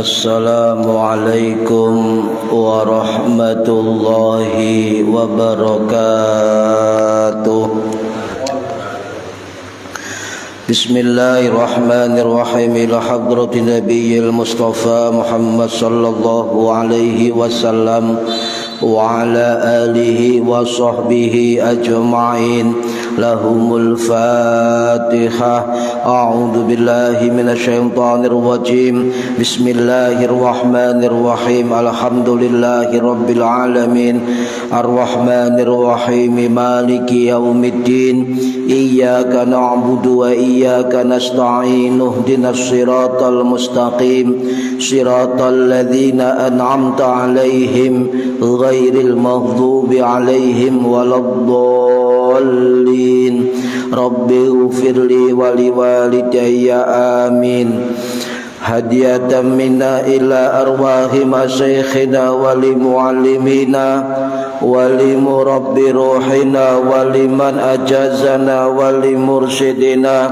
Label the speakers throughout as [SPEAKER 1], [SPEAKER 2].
[SPEAKER 1] Assalamualaikum warahmatullahi wabarakatuh. Bismillahirrahmanirrahim. Ila hadratin nabiyil mustafa Muhammad sallallahu alaihi wasallam wa ala alihi wa sahbihi ajma'in. Lahumul Fatihah. A'udzu billahi minasy syaithanir rajim. Bismillahirrahmanirrahim. Alhamdulillahi rabbil alamin. Arrahmanir rahim. Maliki yaumiddin. Iyyaka na'budu wa iyyaka nasta'in. Ihdinas siratal mustaqim. Siratal ladzina an'amta 'alaihim ghairil maghdubi 'alaihim waladdallin. Rabbi ufirli wali walidayya amin. Hadiyatan minna ila arwahi masyikhina wali muallimina wali murabbi ruhina wali man ajazana wali mursyidina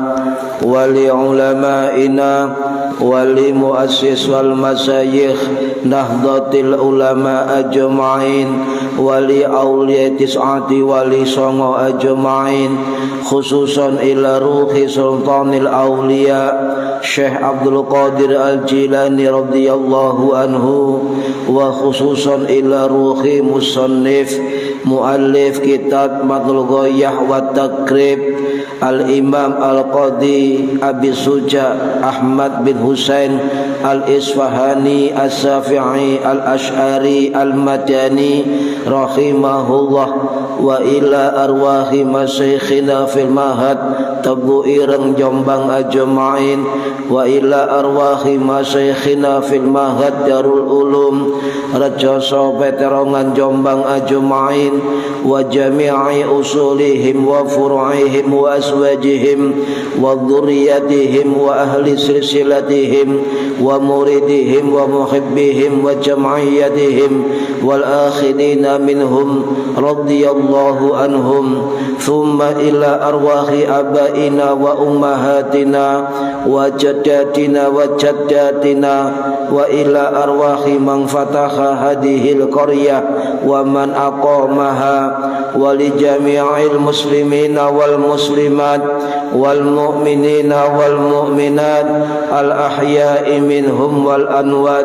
[SPEAKER 1] wali ulamaina wali muassis wal masyayikh nahdlatul ulama ajma'in wali awliya tis'ati wali songo ajma'in khususan ila ruhi sultanil awliya Syekh Abdul Qadir Al-Jilani radhiyallahu anhu wa khususan ila ruhi musannif muallif kitab Matlul Ghayah wa Takrib Al-Imam Al-Qadi Abi Suja Ahmad bin Husain Al-Isfahani As-Safi'i Al-Ash'ari Al-Madani rahimahullah wa ila arwahi masyikhina fil mahad Tabu Ireng Jombang ajma'in wa ila arwahi masyikhina fil mahad Darul Ulum Rejoso Peterongan Jombang ajma'in wa jami'i usulihim wa furu'ihim wa aswajihim wa dhurriyyatihim wa ahli silsilatihim wa muridihim wa muhibbihim wa jam'iyyatihim wal akhirina minhum radhiyallahu anhum thumma ila arwahi abaina wa ummahatina wa jaddatina wa jaddatina wa ila arwahi man fataha hadhil qaryah wa man aqamaha wa li jami'il muslimina wal muslimat wal mu'minina wal mu'minat al ahya'i minhum wal anwat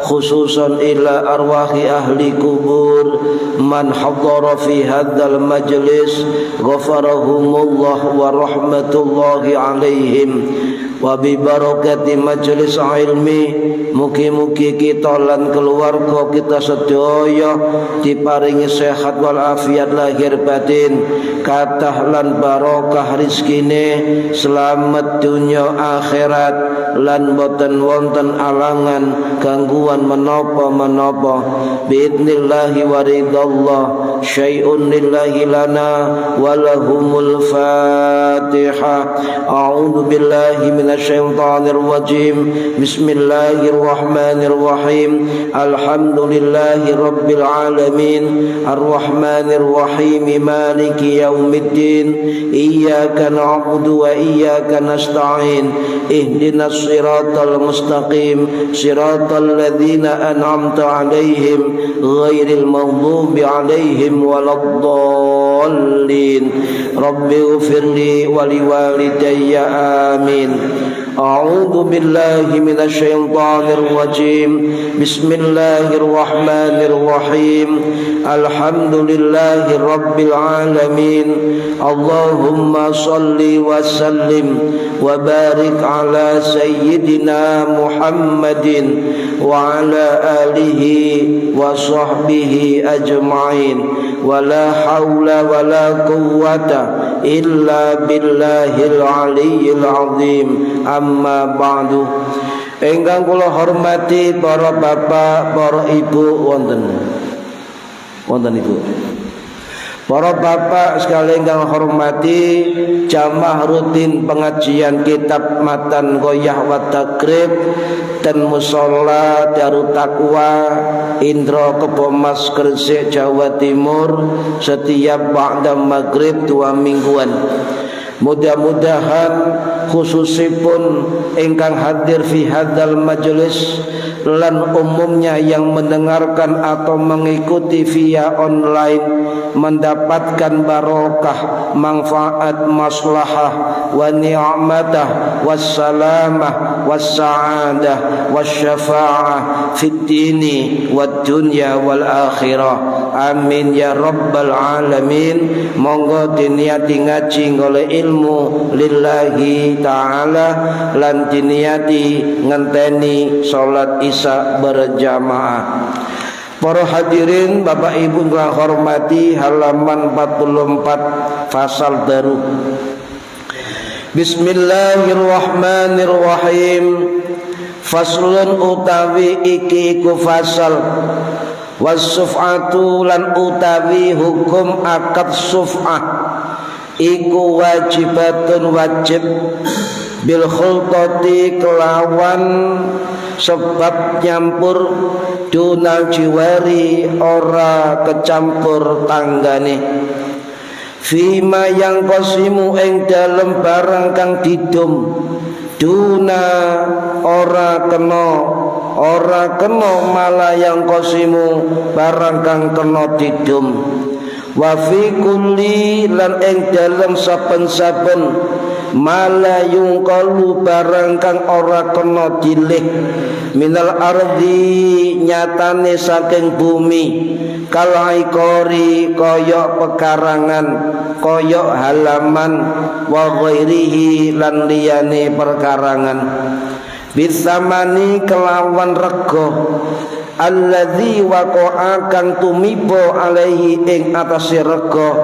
[SPEAKER 1] khususan ila arwahi ahli kubur man hadara fi hadzal majlis ghafarahumullah wa rahmatullahi alaihim wa bi barakati majlis ilmi mugi-mugi kita lan keluarga kita sedaya diparingi sehat wal afiat lahir batin kathah lan barokah rezekine selamat dunya akhirat lan boten wonten alangan gangguan menapa-menapa biidnillahi wa ridallah syai'un lillahi lana wa lahumul Fatihah. A'udzu billahi minasyaitonir rajim. Bismillahirrahmanirrahim. Alhamdulillahi rabbil alamin. Arrahmanir rahim. Maliki yaumiddin. Iyyaka na'budu wa iyyaka nasta'in. Ihdinas siratal mustaqim. Siratal ladzina an'amta 'alaihim ghairil maghdubi 'alaihim waladdallin. Rabbi ufirli wali walidayya amin. A'udzu billahi minasyaitonir rajim. Bismillahirrahmanirrahim. Alhamdulillahi rabbil alamin. Allahumma shalli wa sallim wa barik ala sayyidina Muhammadin wa ala alihi wa sahbihi ajma'in. Wa la haula wa la quwwata illa billahil aliyyil azim. Amma ba'du. Ingkang kula hormati para bapak, para ibu wonten ibu. Para bapak sekalian ingkang hormati jamaah rutin pengajian kitab Matan Ghoyah wa Takrib ten Mushola Darut Taqwa Indro Kebomas Gresik Jawa Timur setiap ba'da maghrib 2 mingguan. Mudah-mudahan khususipun ingkang hadir fi hadzal majlis lan umumnya yang mendengarkan atau mengikuti via online mendapatkan barokah, manfaat, maslahah wa ni'matah wassalamah wassa'adah wasyafa'ah fid dini wad dunya wal akhirah. Amin ya rabbal alamin. Monggo diniati ngaji oleh ilmu lillahi ta'ala lan diniati ngenteni salat isya berjamaah. Para hadirin Bapak Ibu yang hormati, halaman 44 fasal baru. Bismillahirrahmanirrahim. Faslun utawi iki ku fasal. Wasuf'atu lan utawi hukum akad suf'ah iku wajibatun wajib bil khultati kelawan sebab nyampur dunal jiwari ora kecampur tanggane fima yang kosimu ing dalem barang kang didum duna ora kena malah yang kosimu barang kang kena didum wa fi kulli lan ing dalem saben-saben mala yungkalu barang kang ora kena dilih minal ardi nyatane saking bumi kalaikori koyok pekarangan koyok halaman wa ghairihi lan liyane perkarangan bisamani kelawan rego alladzi waqa'a kang tumiba alaihi ing atase rego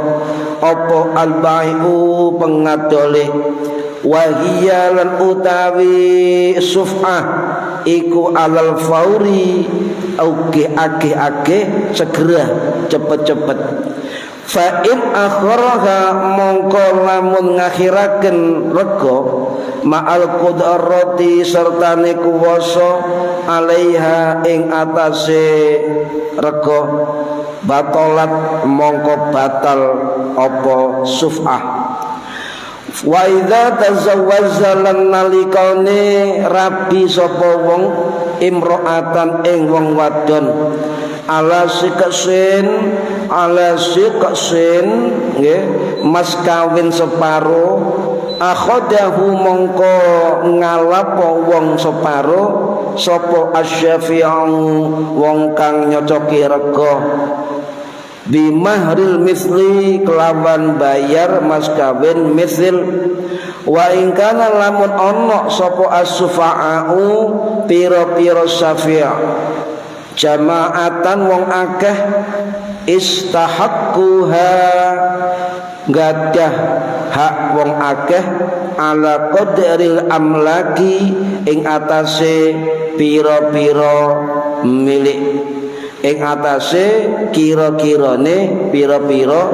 [SPEAKER 1] apa albai'u pengadole wa hiya lan utawi suf'ah iku alal fauri auke ake segera cepet-cepet fa in akharaha mongko lamun ngakhiraken rego ma'al qudrati sertane kuwasa alaiha ing atase rego batalat mongko batal apa suf'ah. Wa idza tazawwaza lan nalikane rabi sapa wong imro'atan ing wong wadon ala sikasin nggih mas kawin separo akhadahu mongko ngalapo wong separo sapa asyafi'u wong kang nyocoki rego bimahril misli kelawan bayar mas kawin misil wa ing kana lamun ana sapa as-sufa'u pira-pira syafi' jamaatan wong akeh istahaqquha gadah hak wong akeh ala qadril amlaki ing atase pira-pira milik ing atase kira-kirane pira-pira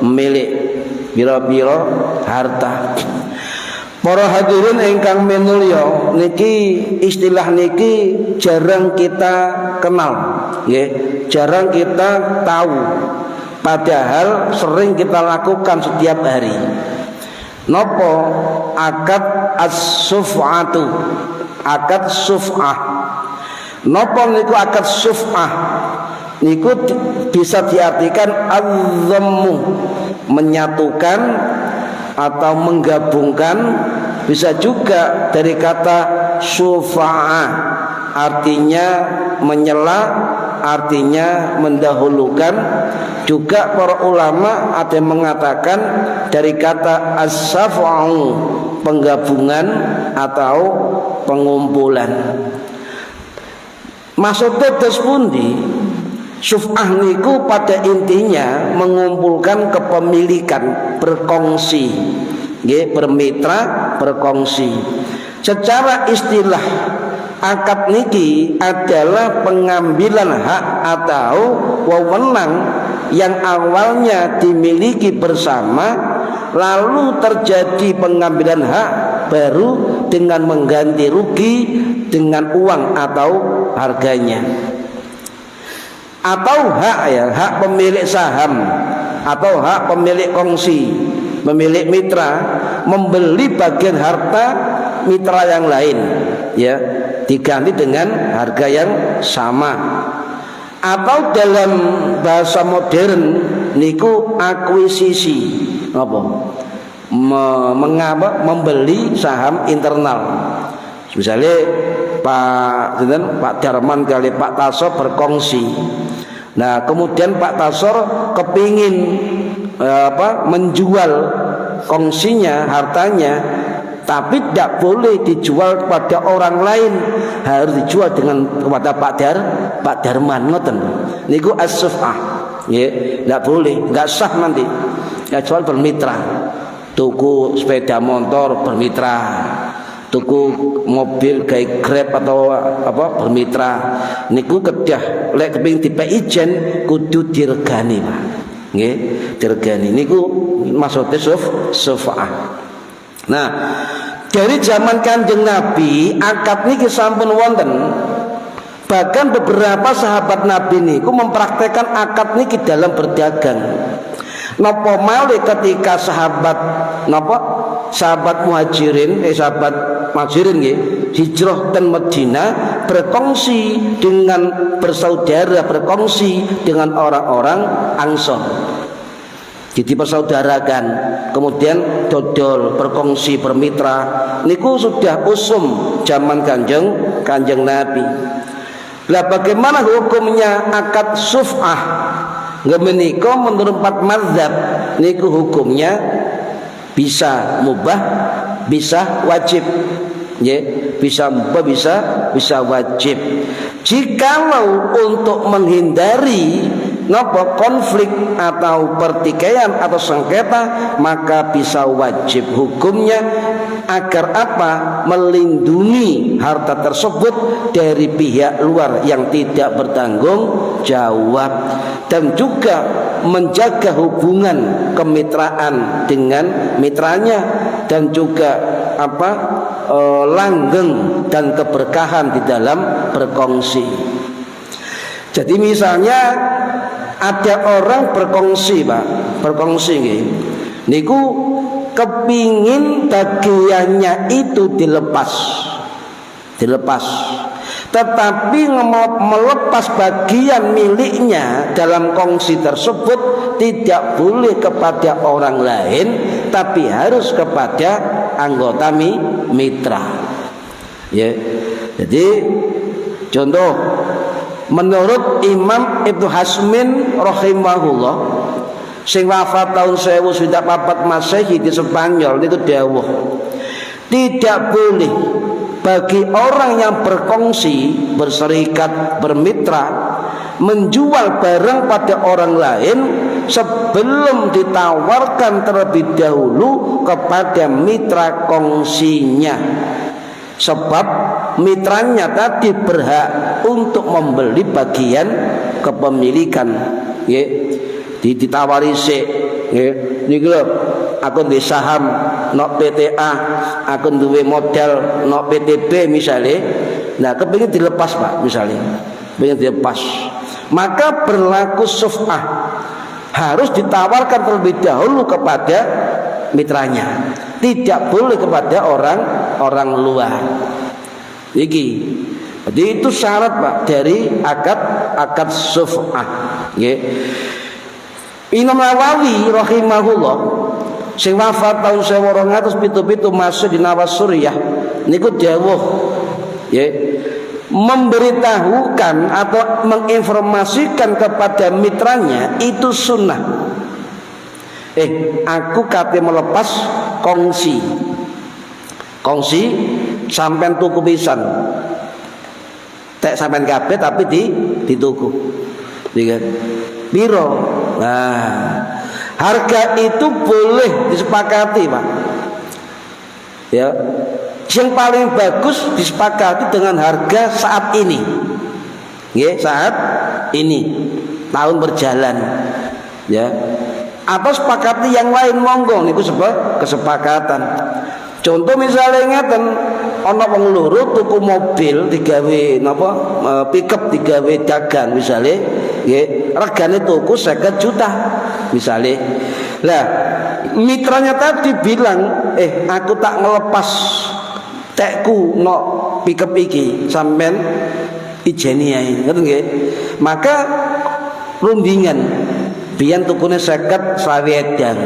[SPEAKER 1] milik pira-pira harta. Para hadirin ingkang minulya niki istilah niki jarang kita kenal nggih, jarang kita tahu padahal sering kita lakukan setiap hari. Nopo akad as-suf'atu, akad suf'ah. Nopo niku akad suf'ah? Niku bisa diartikan az-zammu, menyatukan atau menggabungkan bisa juga dari kata syufa'a, artinya menyela, artinya mendahulukan. Juga para ulama ada yang mengatakan dari kata as-saf'u, penggabungan atau pengumpulan. Maksudnya terus pundi? Syuf'ah niku pada intinya mengumpulkan kepemilikan, berkongsi, bermitra, berkongsi. Secara istilah akad niki adalah pengambilan hak atau wewenang yang awalnya dimiliki bersama, lalu terjadi pengambilan hak baru dengan mengganti rugi dengan uang atau harganya. Atau hak pemilik saham atau hak pemilik kongsi, pemilik mitra membeli bagian harta mitra yang lain, diganti dengan harga yang sama. Atau dalam bahasa modern niku akuisisi, membeli saham internal. Misalnya Pak Darman kali Pak Tasor berkongsi. Nah kemudian Pak Tasor kepingin menjual kongsinya, hartanya, tapi tidak boleh dijual kepada orang lain, harus dijual kepada Pak Darman, ngoten. Niku as-suf'ah, tidak boleh, nggak sah nanti. Ya jual bermitra, tuku sepeda motor bermitra, tuku mobil kayak Grab atau bermitra. Niku kedah lek keping dipek ijen kudu diregani, Pak. Nggih, diregani. Niku maksudnya suf'ah. Nah, dari zaman Kanjeng Nabi akad niki sampun wonten. Bahkan beberapa sahabat Nabi niku mempraktekkan akad niki dalam berdagang. Napa malih ketika sahabat muhajirin nggih hijrah dan Madinah berkongsi dengan bersaudara, berkongsi dengan orang-orang Ansor. Jadi persaudarakan, kemudian dodol, berkongsi, bermitra. Niku sudah usum zaman kanjeng Nabi. Lah bagaimana hukumnya akad suf'ah? Menika menurut 4 mazhab niku hukumnya bisa mubah, bisa wajib. Bisa mubah, bisa wajib. Jikalau untuk menghindari konflik atau pertikaian atau sengketa, maka bisa wajib hukumnya. Agar apa? Melindungi harta tersebut dari pihak luar yang tidak bertanggung jawab, dan juga menjaga hubungan kemitraan dengan mitranya, dan juga langgeng dan keberkahan di dalam berkongsi. Jadi misalnya ada orang berkongsi, Pak, niku kepingin bagiannya itu dilepas, tetapi melepas bagian miliknya dalam kongsi tersebut tidak boleh kepada orang lain, tapi harus kepada anggota mitra. Jadi contoh, menurut Imam Ibnu Hazmin rahimahullah, sing wafat tahun 1004 Masehi di Spanyol, itu dawuh, tidak boleh bagi orang yang berkongsi, berserikat, bermitra, menjual barang pada orang lain sebelum ditawarkan terlebih dahulu kepada mitra kongsinya. Sebab mitranya tadi berhak untuk membeli bagian kepemilikan, ditawari sik, niki lho, aku duwe saham nok PTA, aku duwe modal nok PTB misalnya. Nah, kepengin dilepas, Pak, misalnya. Pengen dilepas. Maka berlaku suf'ah. Harus ditawarkan terlebih dahulu kepada mitranya. Tidak boleh kepada orang luar. Iki. Jadi itu syarat, Pak, dari akad suf'ah. Imam Nawawi rahimahullah sing wafat tahun 1277 masuk di Nawasuriyah niku dawuh ya, memberitahukan atau menginformasikan kepada mitranya itu sunnah. Aku kate melepas kongsi sampean tuku pisan, tek sampean kabeh tapi dituku piro. Nah, harga itu boleh disepakati, Pak. Ya, yang paling bagus disepakati dengan harga saat ini. Ya, saat ini tahun berjalan. Ya. Atau sepakati yang lain monggo niku sebab kesepakatan. Contoh misalnya ngeten, ana wong loro tuku mobil digawe napa pickup digawe dagang misalnya, nggih, regane tuku 50 juta misalnya. Lah, mitranya tadi bilang, aku tak ngelepas tekku no pickup iki, sampean ijeni ae, ngoten nggih. Maka rundingan biyen tukune 50 slawe edan.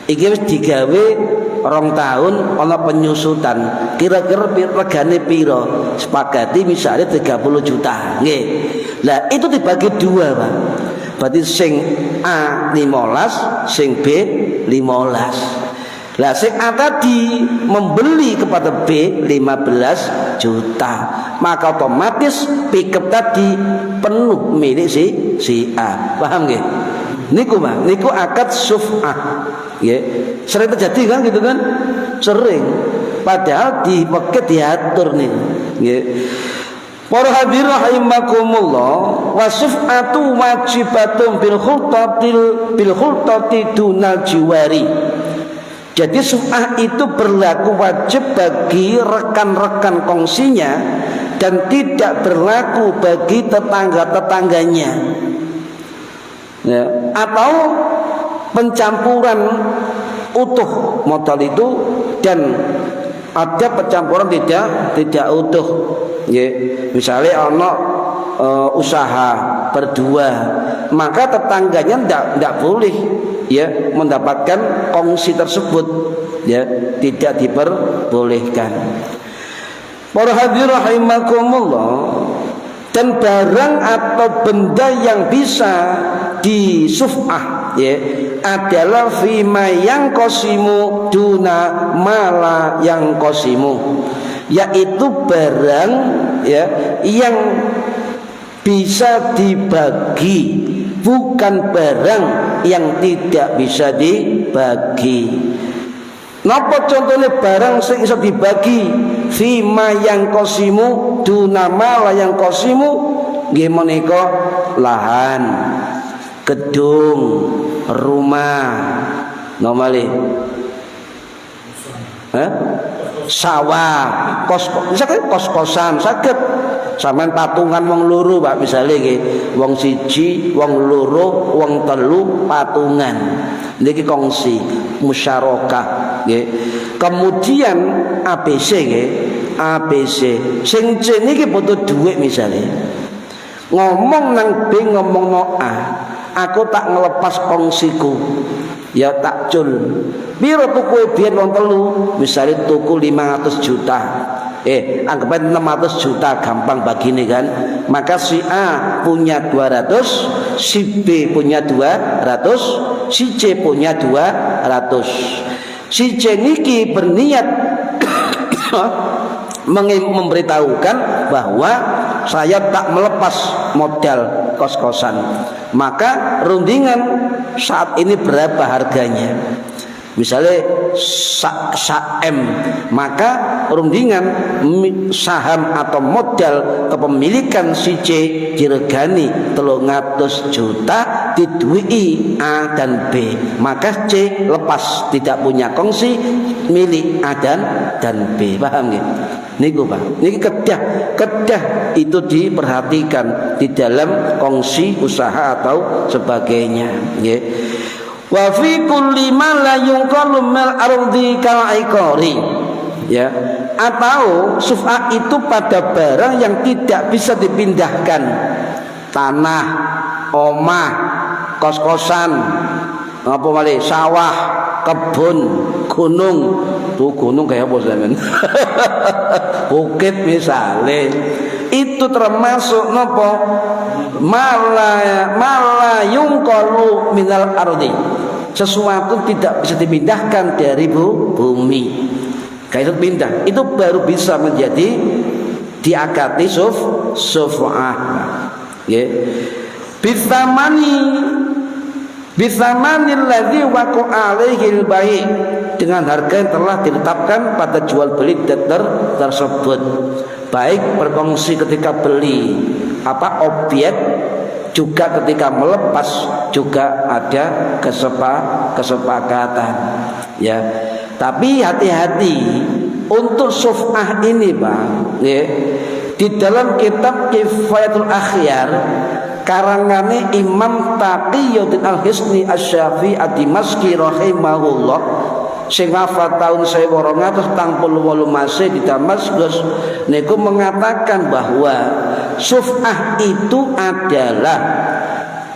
[SPEAKER 1] Iki wis digawe 2 tahun ana penyusutan. Kira-kira regane piro? Sepakati misalnya 30 juta. Nggih. Lah itu dibagi 2, Pak. Berarti sing A 15, sing B 15. Lah sing A tadi membeli kepada B 15 juta. Maka otomatis pickup tadi penuh milik si A. Paham nggih? Niku Pak, niku akad suf'ah. Ya, sering terjadi kan gitu kan? Sering. Padahal dipakai diatur nih. Ya. Para hadirin rahimakumullah, wa suf'atu wajibatun bil khultati dunal jiwari. Jadi suf'ah itu berlaku wajib bagi rekan-rekan kongsinya dan tidak berlaku bagi tetangga-tetangganya. Ya, atau pencampuran utuh modal itu dan ada pencampuran tidak utuh. Ya, misalnya ono usaha berdua, maka tetangganya tidak boleh ya mendapatkan kongsi tersebut, ya tidak diperbolehkan. Para hadirin rahimakumullah, dan barang atau benda yang bisa disuf'ah ya adalah fima yang kosimu duna mala yang kosimu, yaitu barang ya yang bisa dibagi, bukan barang yang tidak bisa dibagi. Napa contohnya barang sing iso dibagi? Fima yang kosimu duna mala yang kosimu, nggih menika lahan, gedung, rumah, nomale sawah, kos-kosan saged. Sampeyan patungan wong loro, Pak, misale nggih, wong siji, wong loro, wong telu patungan. Niki kongsi, musyarakah nggih. Kemudian ABC nggih, ABC. Sing C niki butuh dhuwit misale. Ngomong nang B ngomong no A. Aku tak ngelepas kongsiku. Ya takjul. Piro tuku biyen wong telu, misale tuku 500 juta. Anggap 600 juta gampang begini kan. Maka si A punya 200, si B punya 200, si C punya 200. Si C niki berniat memberitahukan bahwa saya tak melepas modal kos-kosan. Maka rundingan saat ini berapa harganya? Misalnya saham, maka rundingan saham atau modal kepemilikan si C diregani 300 juta diduwi A dan B. Maka C lepas, tidak punya kongsi milik A dan B. Paham nggih? Niku Pak. Niki kedah itu diperhatikan di dalam kongsi usaha atau sebagainya, nggih. Wa fi kulli ma la yunqalu mal ardi kal iqari, ya, atau suf'ah itu pada barang yang tidak bisa dipindahkan, tanah, omah, kos-kosan, apa malih sawah, kebun, gunung. Tuh gunung kayak apa zaman? Bukit misalnya. Itu termasuk nopo mala yungqalu minal ardi. Sesuatu tidak bisa dipindahkan dari bumi. Kayak pindah, itu baru bisa menjadi diakati suf'ah. Ya. Bisamanil ladzi waqa'a alaihil bai', dengan harga yang telah ditetapkan pada jual beli tersebut. Baik berkongsi ketika beli objek, juga ketika melepas juga ada kesepakatan. Ya. Tapi hati-hati untuk suf'ah ini, Bang. Ya. Di dalam kitab Kifayatul Akhyar karangane Imam Taqiyuddin Al-Hisni Asy-Syafi'i Ad-Dimashqi rahimahullah, sing wafat tahun 1248 Masih di Damaskus, niku mengatakan bahwa suf'ah itu adalah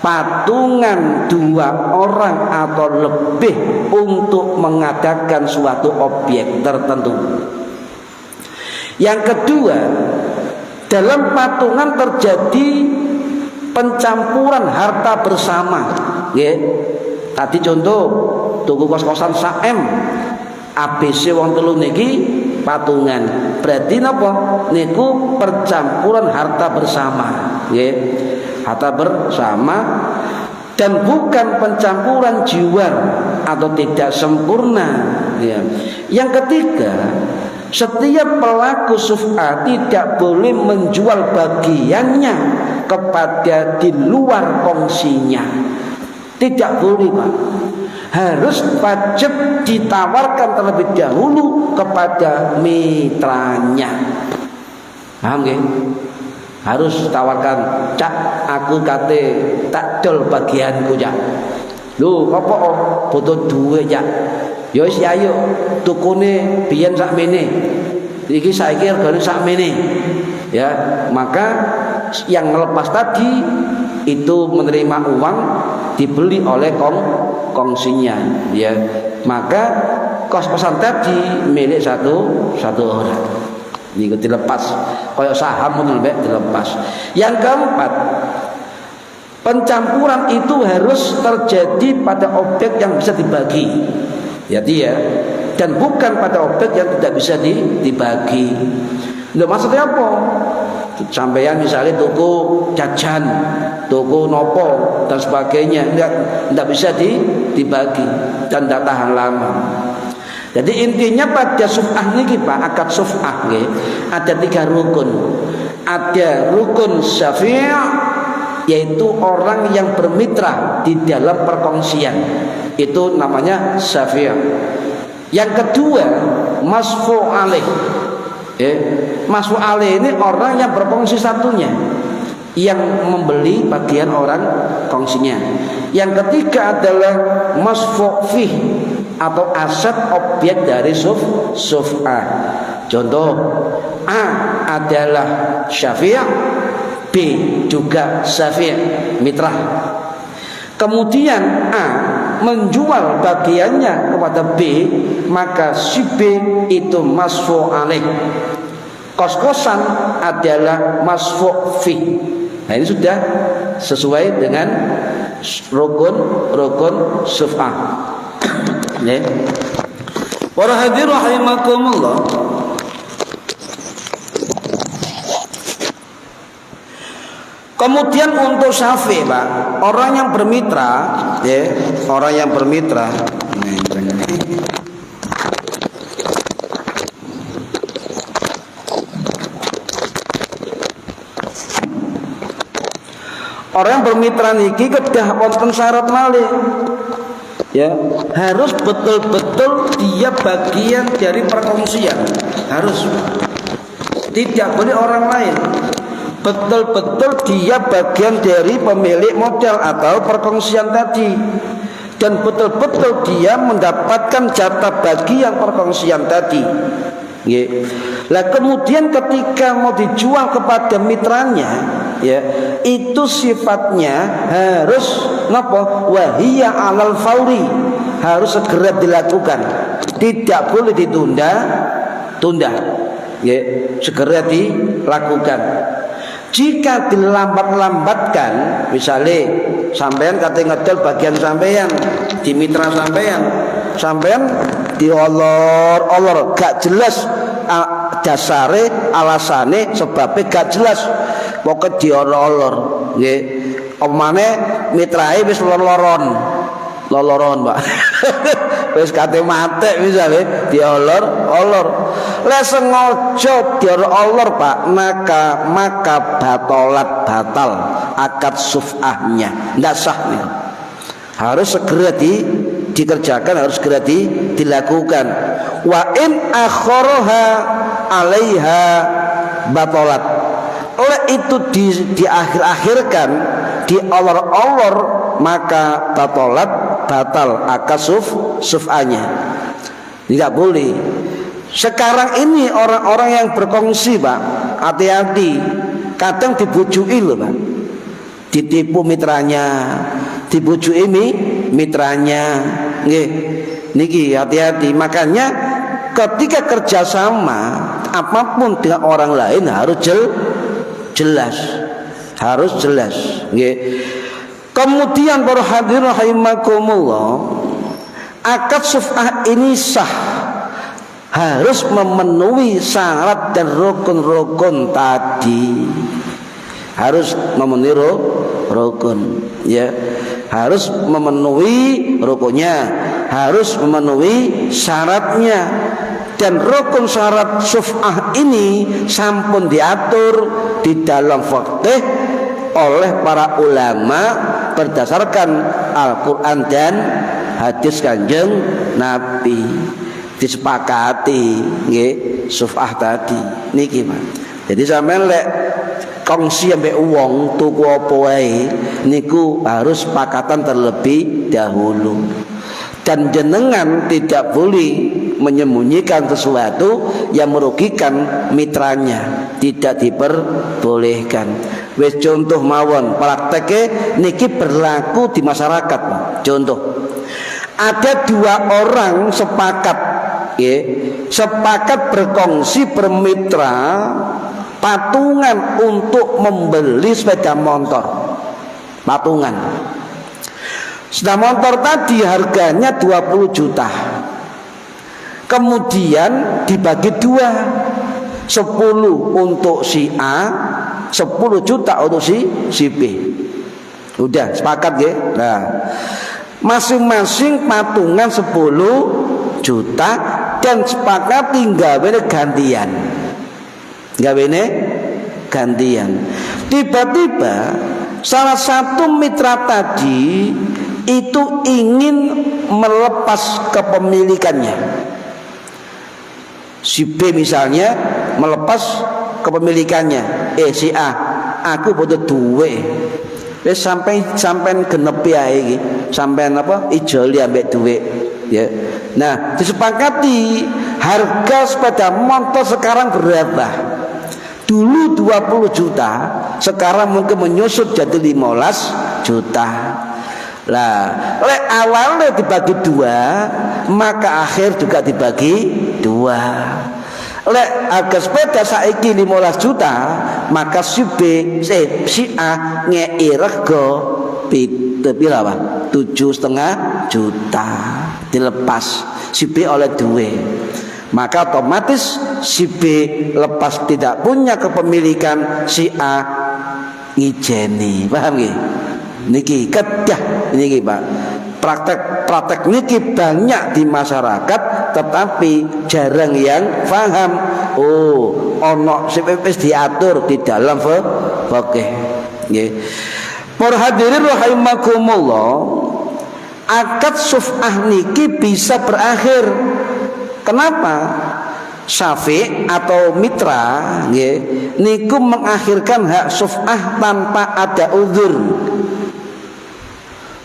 [SPEAKER 1] patungan dua orang atau lebih untuk mengadakan suatu objek tertentu. Yang kedua, dalam patungan terjadi pencampuran harta bersama. Ya. Tadi contoh tuku kos-kosan sak-M, ABC wong telu niki patungan. Berarti napa? Niku percampuran harta bersama. Ya. Harta bersama, dan bukan pencampuran jiwa atau tidak sempurna. Ya. Yang ketiga, setiap pelaku suf'ah tidak boleh menjual bagiannya kepada di luar kongsinya. Tidak boleh, Pak. Harus wajib ditawarkan terlebih dahulu kepada mitranya. Paham nggih? Harus tawarkan, "Cak, aku kate tak dol bagianku, Cak." Lho, apa butuh duit, Cak? Ya wis ayo tukune biyen sakmene. Iki saiki regane sakmene. Ya, maka yang melepas tadi itu menerima uang dibeli oleh kongsinya, ya. Maka kos-kosan tadi milik satu orang. Ini dilepas, kayak saham itu dilepas. Yang keempat, pencampuran itu harus terjadi pada objek yang bisa dibagi. Jadi ya, dan bukan pada objek yang tidak bisa dibagi. Loh, maksudnya apa? Sampeyan misalnya tuku jajan, tuku nopo dan sebagainya, tidak bisa dibagi dan tidak tahan lama. Jadi intinya pada suf'ah niki, Pak, akad suf'ah nggih, ada 3 rukun. Ada rukun syafi', yaitu orang yang bermitra di dalam perkongsian. Itu namanya syafi'. Yang kedua, masfu' alaih. Masfu' alaih ini orang yang berkongsi satunya, yang membeli bagian orang kongsinya. Yang ketiga adalah masfu' fih, atau aset objek dari suf'ah. Contoh, A adalah syafi', B juga syafi', mitra. Kemudian A menjual bagiannya kepada B, maka si B itu masfu' alaih. Kos-kosan adalah masfu' fi. Nah, ini sudah sesuai dengan rukun suf'ah. Ya. Para hadirin rahimakumullah. Kemudian untuk syafi', Pak, orang yang bermitra, ya, orang yang bermitra. Orang yang bermitra niki kedah wonten syarat malih. Ya, harus betul-betul dia bagian dari perkongsian. Harus. Tidak boleh orang lain. Betul-betul dia bagian dari pemilik modal atau perkongsian tadi. Dan betul-betul dia mendapatkan jatah bagian perkongsian tadi. Nah, kemudian ketika mau dijual kepada mitranya, ya, itu sifatnya harus napa? Wahiyya 'alal fauri, harus segera dilakukan, tidak boleh ditunda-tunda, ya, segera dilakukan. Jika dilambat-lambatkan, misalnya sampean kate ngedol bagian sampean di mitra sampean diolor-olor gak jelas dasare, alasane, sebabnya gak jelas, pokoknya diolor-olor, nggih. Omane mitrae wis loloron, Pak. Wis kate mate misale diolor-olor. Lek sengaja diolor-olor, Pak, maka batal akad suf'ahnya. Ndak sah nih. Harus segera dikerjakan, harus segera dilakukan. Wa in akharaha 'alaiha batalat. Oleh itu diakhir-akhirkan, diolor-olor, maka batal akad suf'ahnya. Tidak boleh. Sekarang ini orang-orang yang berkongsi, Pak, hati-hati. Kadang dibujui loh, Pak. Ditipu mitranya, dibujui mitranya. Nggih. Niki hati-hati. Makanya ketika kerjasama apapun dengan orang lain harus jelas. Harus jelas. Nggih. Kemudian para hadirin rahimakumullah, akad suf'ah ini sah harus memenuhi syarat dan rukun-rukun tadi. Harus memenuhi rukun, ya. Harus memenuhi rukunnya, harus memenuhi syaratnya. Dan rukun syarat suf'ah ini sampun diatur di dalam fikih oleh para ulama berdasarkan Al-Quran dan hadis Kanjeng Nabi. Disepakati nggih suf'ah tadi niki, Pak. Jadi sampean lek kongsi ambek wong tuku apa wae niku harus sepakatan terlebih dahulu. Dan jenengan tidak boleh menyembunyikan sesuatu yang merugikan mitranya, tidak diperbolehkan. Wis contoh mawon prakteknya niki berlaku di masyarakat, Pak. Contoh, ada dua orang sepakat berkongsi bermitra patungan untuk membeli sepeda motor. Patungan. Sepeda motor tadi harganya 20 juta. Kemudian dibagi dua, 10 untuk si A, 10 juta untuk si B. Udah sepakat ya. Nah, masing-masing patungan 10 juta dan sepakat gawene gantian. Tiba-tiba salah satu mitra tadi itu ingin melepas kepemilikannya. Si B misalnya melepas kepemilikannya. Si A, aku butuh duit. Wis sampai genep ae iki. Sampean apa? Ijoli ambek duit. Ya. Nah, disepakati harga sepeda motor sekarang berapa? Dulu 20 juta, sekarang mungkin menyusut jadi 15 juta. Lah, lek awalnya dibagi dua, maka akhir juga dibagi dua. Lek harga sepeda saiki 15 juta, maka si A ngei rego berapa? 7,5 juta dilepas, si B oleh duit. Maka otomatis si B lepas tidak punya kepemilikan, si A ngijeni. Paham nggih? Niki kedah niki, Pak. Praktek niki banyak di masyarakat, tetapi jarang yang paham. Oh, ono wis diatur di dalam fikih. Nggih. Para hadirin rahimakumullah, akad suf'ah niki bisa berakhir. Kenapa? Syafi' atau mitra nggih niku mengakhirkan hak suf'ah tanpa ada uzur.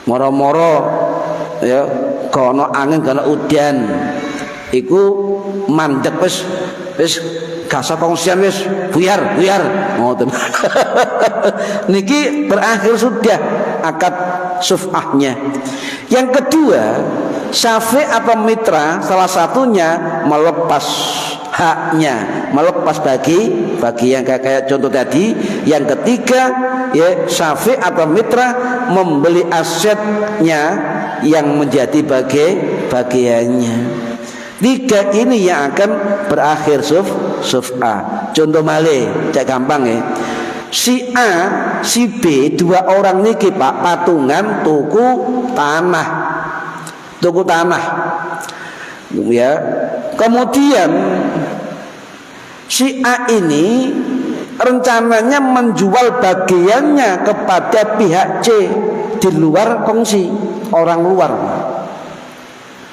[SPEAKER 1] Moro-moro ya kono angin kono udan iku mandek wis gasa kongsian wis buyar ngoten. Niki berakhir sudah akad suf'ahnya. Yang kedua, syafi' atau mitra salah satunya melepas haknya, melepas bagi yang kayak contoh tadi. Yang ketiga, ya, syafi' atau mitra membeli asetnya yang menjadi bagiannya. Tiga ini yang akan berakhir suf'ah. Contoh malih, cek gampang ya. Si A, si B, dua orang niki Pak patungan tuku tanah. Ya. Kemudian si A ini rencananya menjual bagiannya kepada pihak C di luar kongsi, orang luar.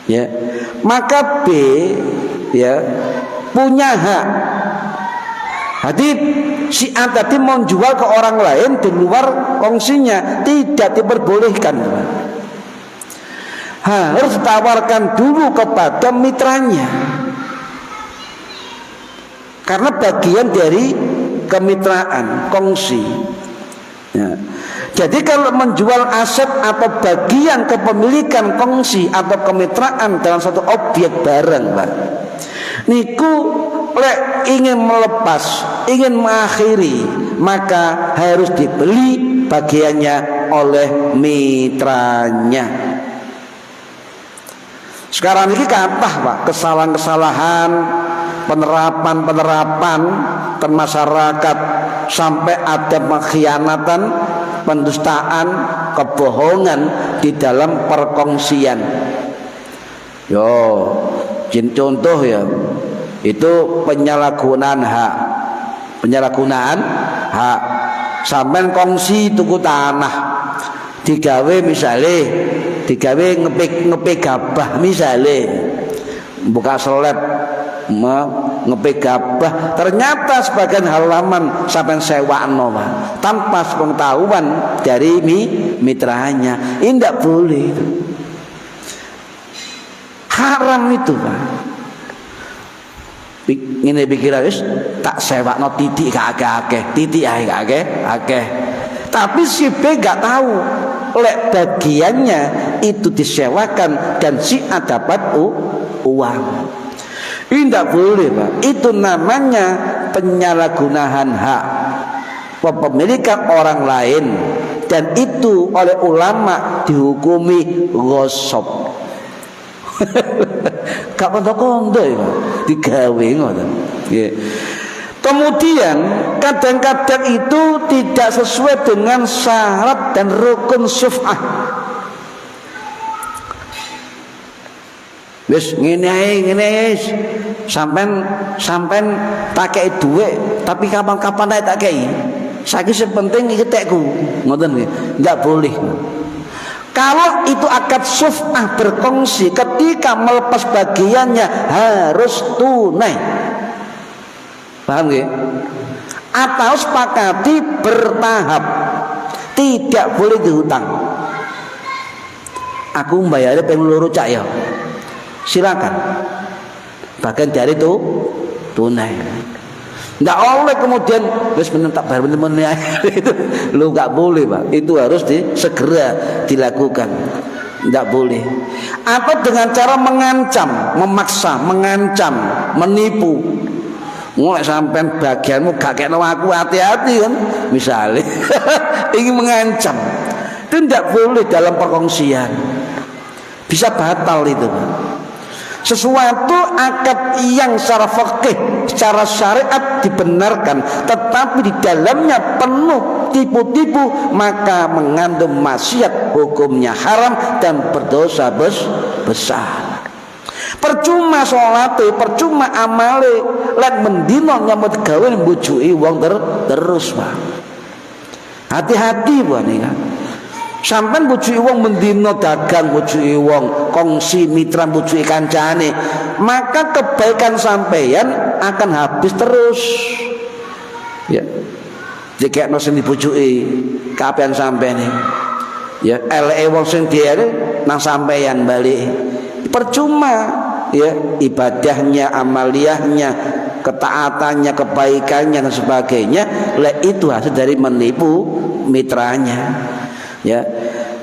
[SPEAKER 1] Ya. Maka B, ya, punya hak. Jadi si A tadi mau jual ke orang lain di luar kongsinya, tidak diperbolehkan. Harus tawarkan dulu kepada mitranya, karena bagian dari kemitraan kongsi. Ya. Jadi kalau menjual aset atau bagian kepemilikan kongsi atau kemitraan dalam satu objek barang, Pak, niku lek ingin melepas, ingin mengakhiri, maka harus dibeli bagiannya oleh mitranya. Sekarang ini kathah Pak kesalahan-kesalahan penerapan ke masyarakat, sampai ada pengkhianatan, pendustaan, kebohongan di dalam perkongsian. Contoh ya, itu penyalahgunaan hak. Sampai kongsi tuku tanah, digawe ngepek gabah misale, buka seleb ngepek gabah, ternyata sebagian halaman sampai sewakno tanpa pengetahuan dari mitranya. Ini tidak boleh, haram itu Pak. Ini pikiran tak sewakno titik akeh, titik akeh. Tapi si B gak tahu lek bagiannya itu disewakan dan si A dapat uang. Ini tidak boleh Pak. Itu namanya penyalahgunaan hak kepemilikan orang lain, dan itu oleh ulama dihukumi ghosab. Gak kondo-kondo ya, digawe ngoten. Kemudian kadang-kadang itu tidak sesuai dengan syarat dan rukun syuf'ah. Wis ngene ae sampean tak kei dhuwit, tapi kapan-kapan ae tak kei. Saiki sing penting iki tekku, ngoten nggih. Enggak boleh. Kalau itu akad syuf'ah berkongsi, ketika melepas bagiannya harus tunai. Paham nggih? Atau sepakati bertahap, tidak boleh dihutang. Aku mbayare ping 2 cak ya. Silakan. Bahkan dari itu tunai. Nggak oleh kemudian wis menentak bayar bener-bener itu lu nggak boleh Pak. Itu harus segera dilakukan. Nggak boleh. Atau dengan cara mengancam, memaksa, mengancam, menipu. Mulai sampai bagianmu gak kena aku, hati-hati kan, misalnya ingin mengancam. Itu tidak boleh dalam perkongsian, bisa batal itu. Sesuatu akad yang secara fikih, secara syariat dibenarkan, tetapi di dalamnya penuh tipu-tipu, maka mengandung maksiat, hukumnya haram dan berdosa besar. Percuma salate, percuma amale, lek mendino nyambut gawe mbujuki wong terus, Pak. Hati-hati Pak nika. Sampeyan mbujuki wong mendino dagang, mbujuki wong kongsi mitra, mbujuki kancane, maka kebaikan sampeyan akan habis terus. Ya. Dikekno sing dibujuki kapan sampeyan. Ya, eleke wong sing diere nang sampeyan balik. Percuma ya ibadahnya, amaliyahnya ketaatannya, kebaikannya dan sebagainya, itu hasil dari menipu mitranya. Ya.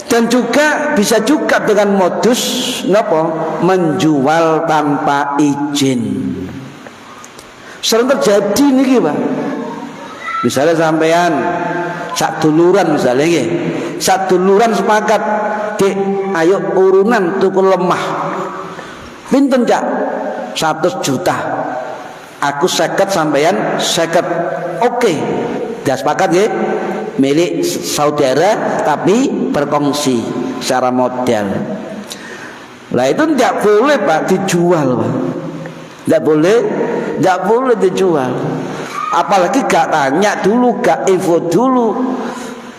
[SPEAKER 1] Dan juga bisa juga dengan modus menjual tanpa izin. Sering terjadi niki, Pak. Misalnya sampean sak duluran misalnya nggih. Sak duluran sepakat, "Dik, ayo urunan tuku lemah." Pinten, Cak? 100 juta. Aku 50 sampean 50. Oke. Dah sepakat nggih? Milik saudara tapi berkongsi secara modal. Lah itu tidak boleh, Pak, dijual, Pak. Tidak boleh dijual. Apalagi gak tanya dulu, gak info dulu.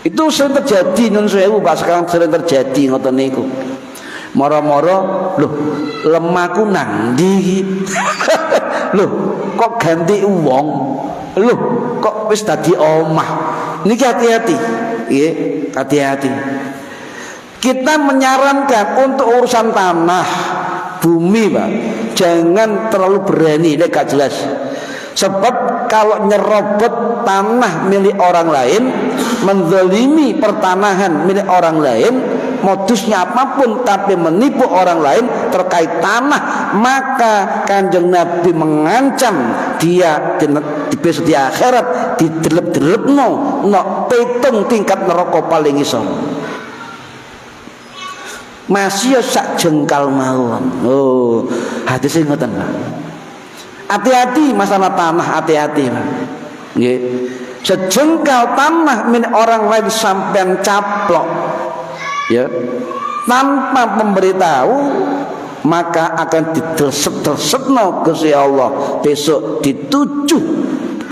[SPEAKER 1] Itu sering terjadi, nun sewu, Pak, sekarang sering terjadi ngoten niku. Moro-moro, loh, lemahku nang ndi? Loh, kok ganti uang? Loh, kok wis dadi omah? Niki hati-hati, nggih, hati-hati. Kita menyarankan untuk urusan tanah, bumi, Pak, jangan terlalu berani, gak jelas. Sebab kalau nyerobot tanah milik orang lain, menzalimi pertanahan milik orang lain, modusnya apapun tapi menipu orang lain terkait tanah, maka Kanjeng Nabi mengancam dia di besok di akhirat didelep-delepno petung tingkat neraka paling isom. Masih sak jengkal mawon. Oh, hadise ngoten, Pak. Hati-hati masalah tanah, hati-hati, Pak. Nggih. Sejengkal tanah milik orang lain sampean caplok, ya, tanpa memberitahu, maka akan didelset-delsetno Gusti Allah besok dituju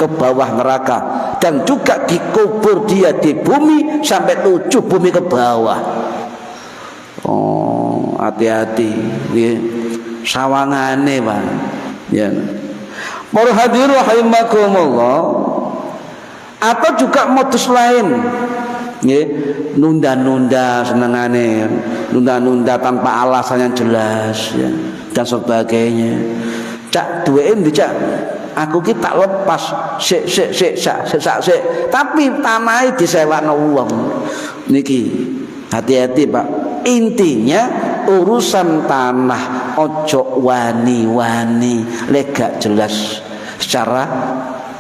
[SPEAKER 1] ke bawah neraka dan juga dikubur dia di bumi sampai 7 bumi ke bawah. Oh, hati-hati, nggih. Sawangane, Pak. Ya. Para hadirin rahimakumullah. Atau juga modus lain, ya, nunda-nunda senengane, nunda-nunda tanpa alasan yang jelas, ya, dan sebagainya. Cak duwein ndi, Cak? Aku ki tak lepas sik tapi tanahe disewakno wong. Niki hati-hati, Pak. Intinya urusan tanah ojo wani-wani lek gak jelas secara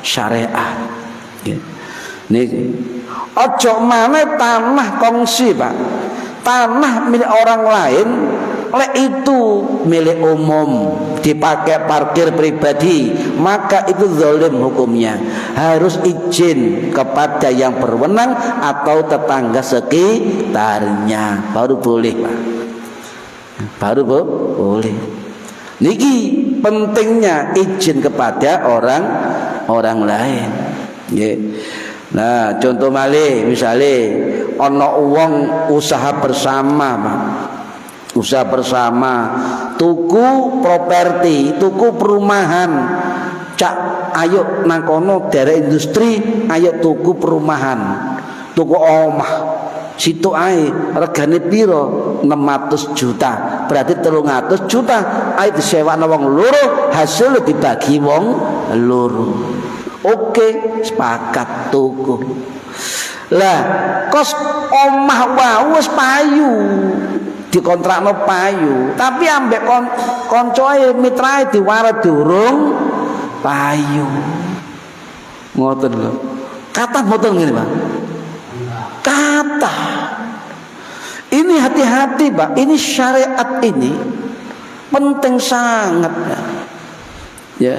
[SPEAKER 1] syariat. Niki ojo mana tanah kongsi, Pak. Tanah milik orang lain, lek itu milik umum dipakai parkir pribadi, maka itu zalim hukumnya. Harus izin kepada yang berwenang atau tetangga sekitarnya baru boleh, Pak. Baru boleh. Niki pentingnya izin kepada orang lain. Nah, contoh malih misale ana wong usaha bersama, Pak. Usaha bersama, tuku properti, tuku perumahan. Cak, ayo nang kono daerah industri, ayo tuku perumahan. Tuku omah. Situ ae regane piro? 600 juta. Berarti 300 juta. Ayo disewakno wong loro, hasil dibagi wong loro. Oke, sepakat tuku. Lah, kos omah wau wis payu. Dikontrakno payu, tapi ambek koncoe mitrae diwaret durung payu. Ngoten lho. Kata mboten ngene, Pak. Kata. Ini hati-hati, Pak. Ini syariat ini penting sangat, ya. Ya.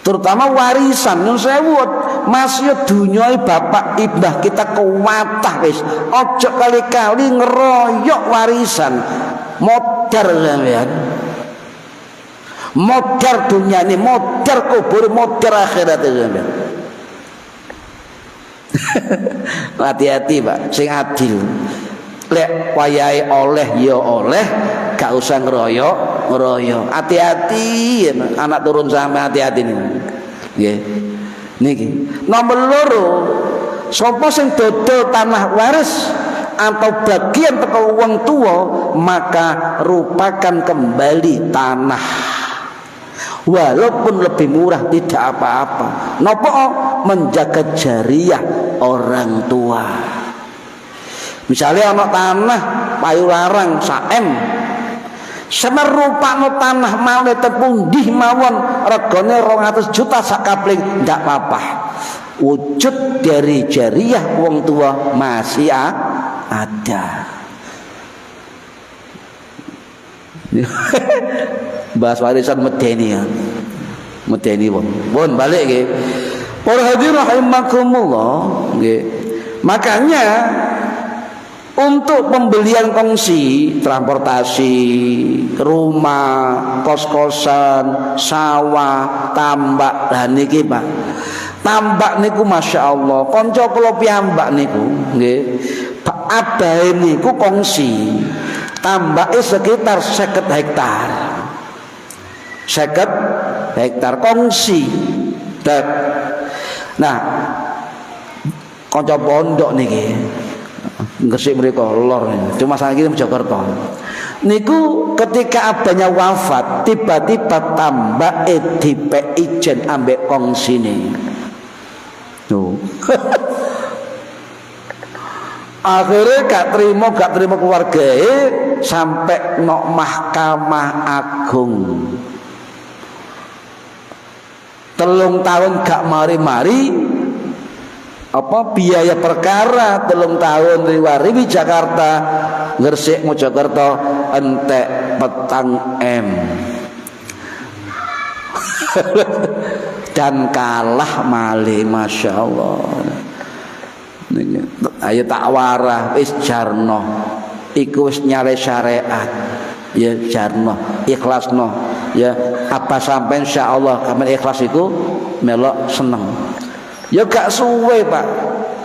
[SPEAKER 1] Terutama warisan nyun sewu masih dunyai bapak ibah kita kewatah wis ojo kali-kali ngeroyok warisan modar sampean modar dunia ini modar kubur modar akhirat sampean. Hati-hati, Pak, sing adil. Lek wayahe oleh ya oleh, gak usah ngeroyok. Hati-hati, anak turun sama hati-hati nih. Nggih. Niki. Nomor loro, sapa sing dodol tanah waris atau bagian teko wong tua, maka rupakan kembali tanah. walaupun lebih murah tidak apa-apa. Nopo menjaga jariah orang tua. Misalnya anak tanah payu larang saem, semerupakno tanah malih tepundih mawon regane 200 juta sak kapling ndak apa-apa. Wujud dari jariah wong tua masih ada. Bahas warisan medeni ya. Medeni pun balik nggih. Para hadirin rahimakumullah nggih. Makanya untuk pembelian kongsi, transportasi, rumah, kos-kosan, sawah, tambak, dan niki Pak. Tambak niku Masya Allah, konco kula piyambak niku, nggih. Abahe niku kongsi. Tambake sekitar 50 hektar. 50 hektar kongsi. Nah, konco pondok niki. Gresik mriko lor cuma sakniki Mojokerto niku ketika abahnya wafat tiba-tiba tambake dipek ijen ambek kongsine tuh. Akhirnya gak terima keluargae sampai nok Mahkamah Agung 3 tahun gak mari-mari apa biaya perkara 3 tahun riwari Jakarta Gresik Mojokerto entek 4 M dan kalah malih Masya Allah. Ayo tak warah wis jarno iku wis nyare syariat ya jarno ikhlasno ya apa sampai insyaallah kamen ikhlas iku melok seneng. Ya gak suwe Pak.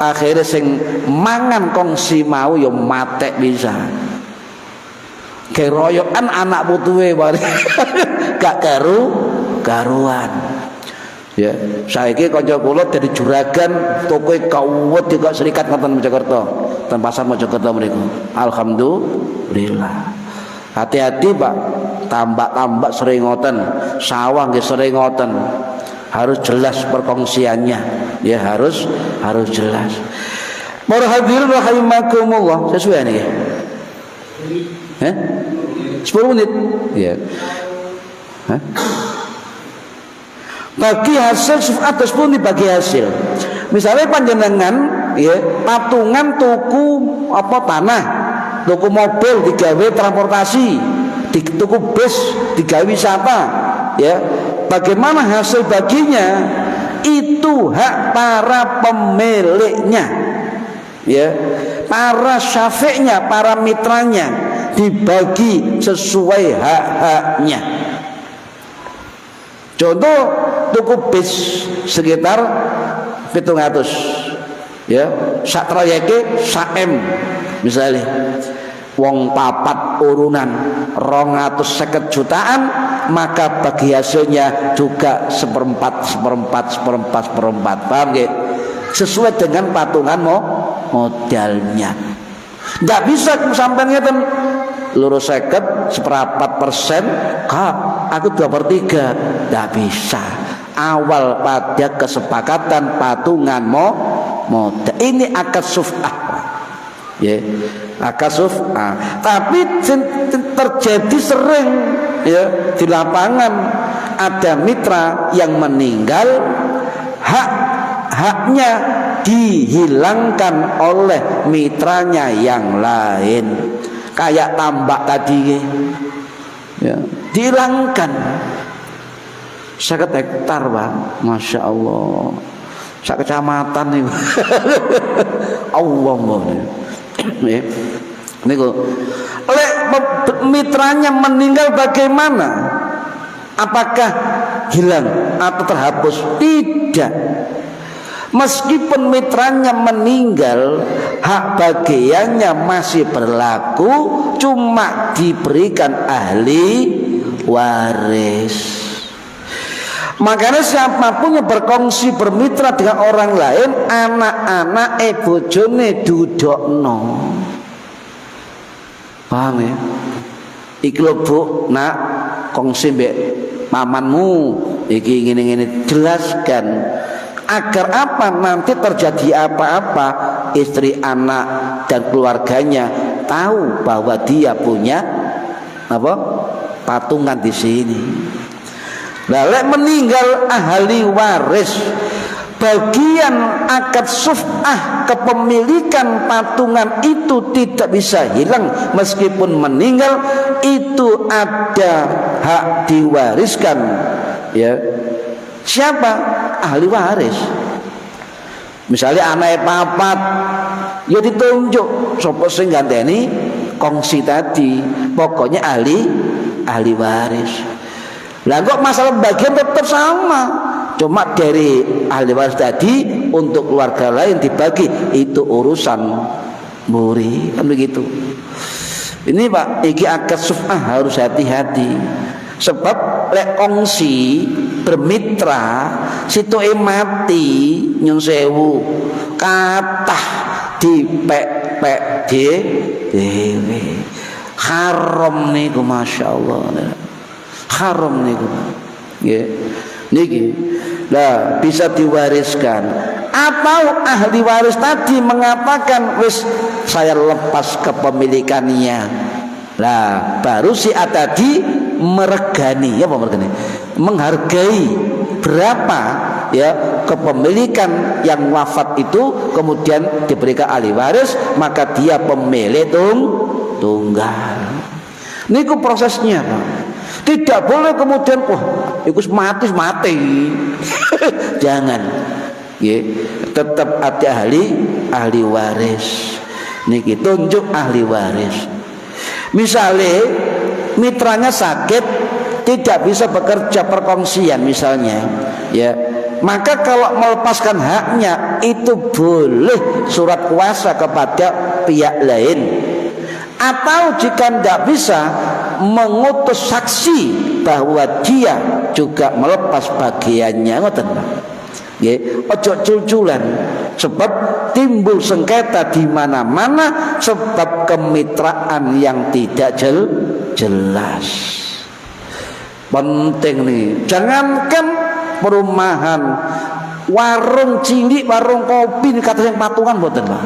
[SPEAKER 1] Akhirnya sing mangan kongsi mau ya matek bisa. Keroyokan anak putuwe bari. Gak karuan. Ya, saiki kanca kula dadi juragan toko kawet juga serikat ngoten Mojokerto. Ten pasar Mojokerto mriku. Alhamdulillah. Hati-hati Pak. Tambak-tambak sering ngoten, sawah nggih sering ngoten. Harus jelas perkongsiannya ya harus jelas. Para hadirin rahimakumullah sesuai nih ya 10 menit ya bagi hasil atau 10 menit bagi hasil. Misalnya panjenengan ya patungan tuku apa tanah, tuku mobil digawe transportasi, tuku bus digawe wisata ya. Bagaimana hasil baginya itu hak para pemiliknya ya, para syafi'nya, para mitranya dibagi sesuai hak-haknya. Contoh tuku bis sekitar 700 ya, sak trayeke sak M misalnya wong papat urunan 250 jutaan, maka bagi hasilnya juga seperempat, paham gak? Sesuai dengan patungan modalnya. Nggak bisa sampai ngeten lurus 50 1/4%, Kak, aku 2/3, nggak bisa. Awal pada kesepakatan patungan modal ini akad suf'ah ya, akad suf'ah. Tapi terjadi sering ya di lapangan ada mitra yang meninggal, haknya dihilangkan oleh mitranya yang lain, kayak tambak tadi ya, dihilangkan 50 hektar Bang, Masya Allah, sak kecamatan nih. Allah ya. Niku oleh mitranya meninggal bagaimana? Apakah hilang atau terhapus? Tidak. Meskipun mitranya meninggal, hak bagiannya masih berlaku, cuma diberikan ahli waris. Makanya siapapun yang berkongsi bermitra dengan orang lain, anak-anak bojone dudokno. Paham ya? Iki lho Bu, nak kongsi mbek pamanmu iki ngene-ngene, jelaskan agar apa, nanti terjadi apa-apa istri, anak dan keluarganya tahu bahwa dia punya apa patungan di sini. Lalu meninggal ahli waris, bagian akad suf'ah kepemilikan patungan itu tidak bisa hilang meskipun meninggal, itu ada hak diwariskan. Ya, siapa? Ahli waris. Misalnya anaknya papat, ya ditunjuk sapa sing ganteni kongsi tadi, pokoknya ahli waris. Lah kok masalah bagian tetap sama, cuma dari ahli waris tadi untuk keluarga lain dibagi, itu urusan muri, kan begitu. Ini Pak, iki akad suf'ah harus hati-hati. Sebab lek kongsi bermitra situ mati nyun sewu kathah dipek-pek dhewe. Haram niku masyaallah. Haram niku. Nggih. Niki. Lah bisa diwariskan. Atau ahli waris tadi mengatakan wis saya lepas kepemilikannya. Lah baru si A tadi meregani, ya apa meregani? Menghargai berapa ya kepemilikan yang wafat itu, kemudian diberikan ahli waris, maka dia pemilik tunggal. Niku prosesnya, Pak. Tidak boleh kemudian wah, iku mati. Jangan. Ya, tetap ada ahli waris. Niki tunjuk ahli waris. Misalnya mitranya sakit, tidak bisa bekerja perkongsian misalnya, ya, maka kalau melepaskan haknya itu boleh surat kuasa kepada pihak lain, atau jika tidak bisa mengutus saksi bahwa dia juga melepas bagiannya, ngoten. Nggih, ojo cul-culan, sebab timbul sengketa di mana-mana sebab kemitraan yang tidak jelas. Penting nih, jangankan perumahan, warung cilik, warung kopi kata yang patungan mboten, Pak.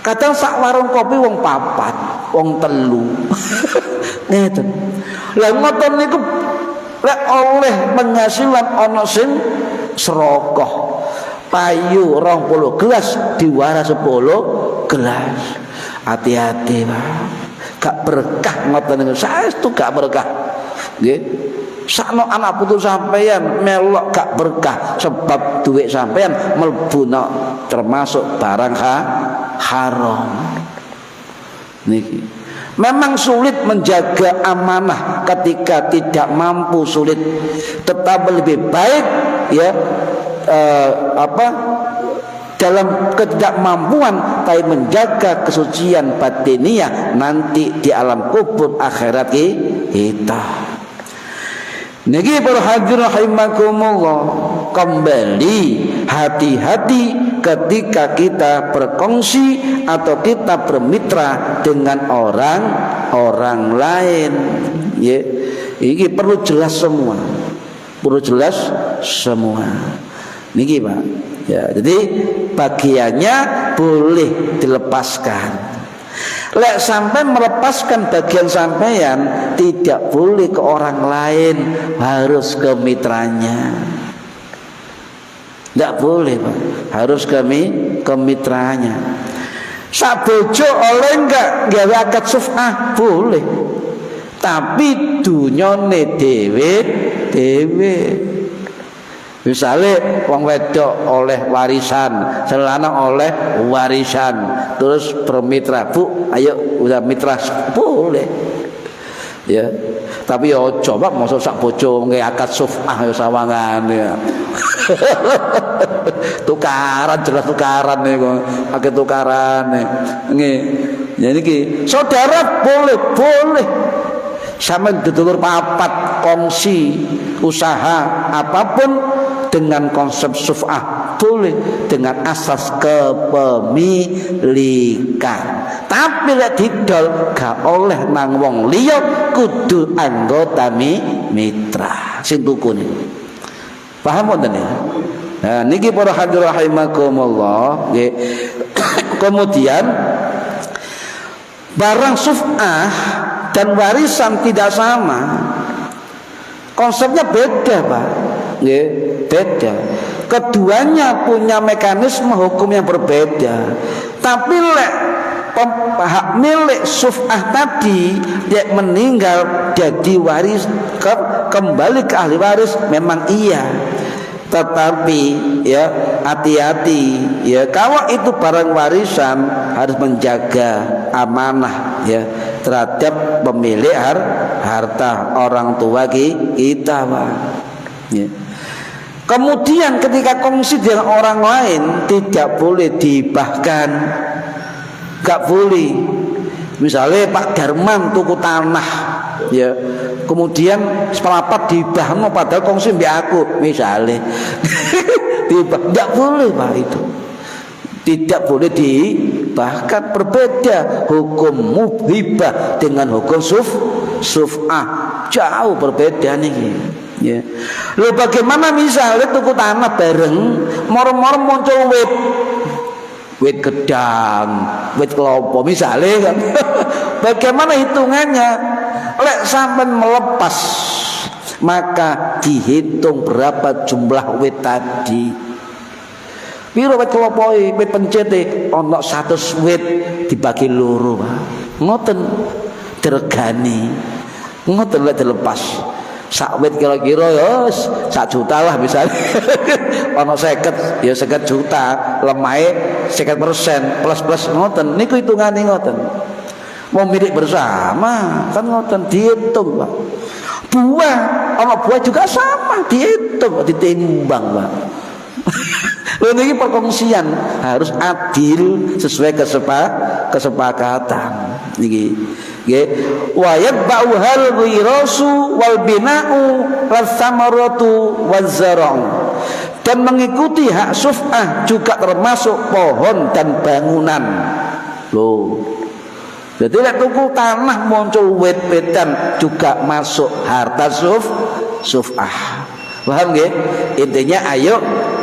[SPEAKER 1] Kadang sak warung kopi wong papat, wong telu. Ngeten. Lah ngoten niku lek oleh penghasilan ana sing serokoh payu 20 gelas diwara 10 gelas. Hati-hati, Pak. Gak berkah ngoten niku. Saestu gak berkah. Nggih. Sakno anak putu sampeyan melok gak berkah sebab duit sampeyan mlebu termasuk barang haram. Niki. Memang sulit menjaga amanah ketika tidak mampu, sulit. Tetapi lebih baik ya dalam ketidakmampuan tapi menjaga kesucian batiniah nanti di alam kubur akhirat kita. Niki para hadirin rahimakumullah, kembali hati-hati ketika kita berkongsi atau kita bermitra dengan orang lain. Ya, ini perlu jelas semua. Niki, Pak. Ya, jadi bagiannya boleh dilepaskan. Lek sampai melepaskan bagian sampean tidak boleh ke orang lain, harus ke mitranya. Tidak boleh, Pak. Harus ke mitranya. Sak bojo oleh enggak gawe akad suf'ah? Boleh. Tapi dunyane dhewe. Misalnya wong wedok oleh warisan, selana oleh warisan, terus bermitra, Bu, ayo udah mitra, boleh. Ya. Tapi ya coba mosok sak bojo nggih akad suf'ah ya sawangane. Tukaran, jelas tukaran niku, akeh tukarane. Nggih. Ya niki, saudara boleh. Sampeyan dulur papat kongsi usaha apapun dengan konsep suf'ah boleh dengan asas kepemilikan. Tapi lek didol gak oleh nang wong liya, kudu anggota mitra sing tukune. Paham mboten ya? Nah, niki para hadirin rahimakumullah, nggih. Kemudian barang suf'ah dan warisan tidak sama. Konsepnya beda, Pak. Nggih, beda. Keduanya punya mekanisme hukum yang berbeda. Tapi lek hak milik suf'ah tadi dia meninggal jadi waris kembali ke ahli waris, memang iya. Tetapi ya hati-hati ya, kalau itu barang warisan harus menjaga amanah ya terhadap pemilik harta orang tua kita, Pak. Ya. Kemudian ketika kongsi dengan orang lain tidak boleh dihibahkan, gak boleh. Misalnya Pak Darman tuku tanah, ya, kemudian sepelapat dihibahno padahal kongsi mbak aku, misalnya, dihibah, gak boleh, Pak, itu. Tidak boleh dihibahkan, berbeda hukum hibah dengan hukum suf'ah, jauh berbeda nih. Ya. Loh, bagaimana misalnya tuku tanah bareng, moro-moro muncul wit gedang, wit kelopo misalnya kan. Bagaimana hitungannya? Lek sampean melepas, maka dihitung berapa jumlah wit tadi. Piro wit kelopo, wit pencete ana 100 wit dibagi loro, Pak. Ngoten diregani. Ngoten lek dilepas. Sak wit kira-kira ya 1 juta lah misalnya. Ono 50 ya 50 juta, lemahe 50% plus ngoten. Niku hitungane ngoten. Mau milik bersama kan ngoten dihitung, Pak. Buah, ono buah juga sama dihitung, ditimbang, Pak. Lha niki perkongsian harus adil sesuai kesepakatan niki. Nggih. Wa yatba'u hal wirasu wal bina'u was samaratu waz zar'u. Dan mengikuti hak suf'ah juga termasuk pohon dan bangunan. Loh. Jadi lek tuku tanah muncul wit-witan juga masuk harta suf'ah. Paham nggih? Intinya ayo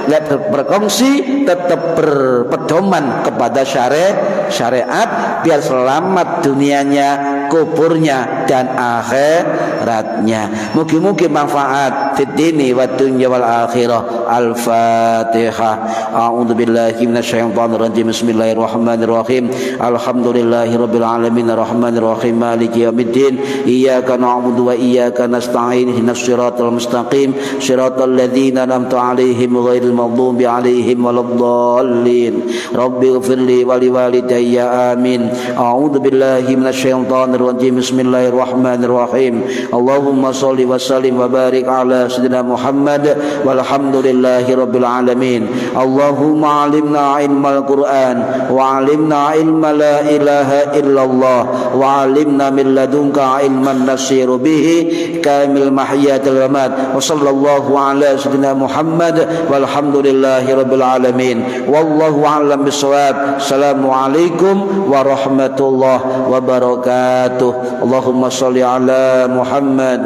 [SPEAKER 1] lek berkongsi tetap berpedoman kepada syariat biar selamat dunianya, kuburnya dan akhiratnya. Mugi-mugi manfaat fid dini wad dunya wal akhirah. Al-Fatihah. A'udzu billahi minasyaitonir rajim. Bismillahirrahmanirrahim. Alhamdulillahirabbil alamin arrahmanir rahim maliki yaumiddin. Iyyaka na'budu wa iyyaka nasta'in. Ihdinas siratal mustaqim. Siratal ladzina an'amta 'alaihim ghairil maghdubi 'alaihim waladdallin. Rabbighfirli wa liwalidayya amin. A'udzu billahi minasyaitonir rajim. Bismillahirrahmanirrahim. Allahumma shalli wa sallim wa barik ala sayyidina Muhammad walhamdulillahi rabbil alamin. Allahumma 'allimna ilmal Qur'an wa 'allimna ilma la ilaha illallah wa 'allimna min ladunka ilman nasiru bihi kamil mahyatil mamat. Wa sallallahu ala sayyidina Muhammad walhamdulillahi rabbil alamin. Wallahu a'lam bissawab. Assalamualaikum warahmatullahi wabarakatuh. Allahumma shalli ala Muhammad.